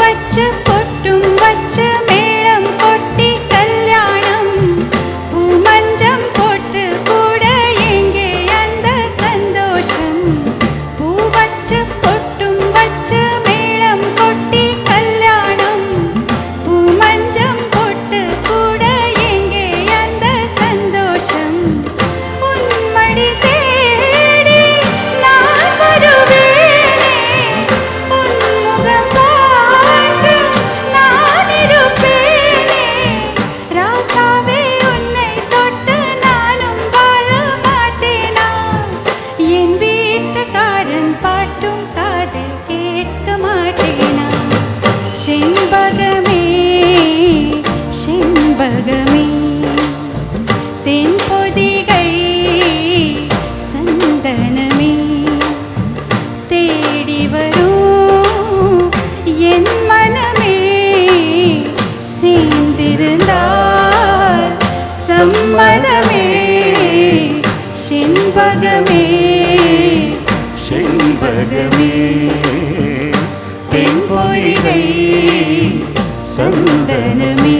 വച്ച് പൊട്ടും വച്ച് മേളം കൊട്ടി കല്യാണം പൂമഞ്ചം പോട്ട് കൂടെ എങ്കെ അന്ത സന്തോഷം പൂ വച്ച് പൊട്ടും വച്ച് മേളം കൊട്ടി കല്യാണം പൂമഞ്ചം പോട്ട് കൂടെ എങ്കെ അന്ത സന്തോഷം ഉന്മടി തേടി നാൻ വരുവേനേ ഉന്മുഖം பார்த்து நான் இருப்பேனே ராசாவே உன்னை தொட்டு நானும் வாழ மாட்டேனா என் வீட்டுக்காரன் பாட்டும் காதில் கேட்க மாட்டேனா செண்பகமே செண்பகமே தென்பொதிகை சந்தனமே தேடி வரும் என் மனமே சேர்ந்திருந்தால் சம்மதமே செண்பகமே செண்பகமே தென்பொதிகை சந்தனமே